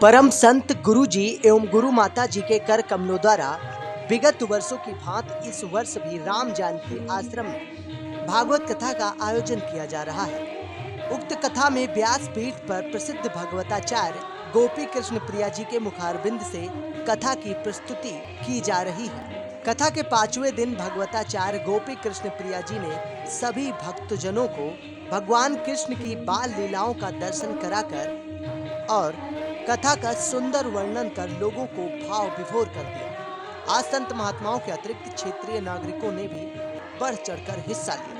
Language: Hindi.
परम संत गुरु जी एवं गुरु माता जी के कर कमलों द्वारा विगत वर्षों की भांति इस वर्ष भी राम जानकी आश्रम में भागवत कथा का आयोजन किया जा रहा है। उक्त कथा में व्यासपीठ पर प्रसिद्ध भगवताचार्य गोपी कृष्ण प्रिया जी के मुखारबिंद से कथा की प्रस्तुति की जा रही है। कथा के 5वें दिन भगवताचार्य गोपी कृष्ण प्रिया जी ने सभी भक्तजनों को भगवान कृष्ण की बाल लीलाओं का दर्शन कराकर और कथा का सुंदर वर्णन कर लोगों को भाव विभोर कर दिया। आज संत महात्माओं के अतिरिक्त क्षेत्रीय नागरिकों ने भी बढ़ चढ़कर हिस्सा लिया।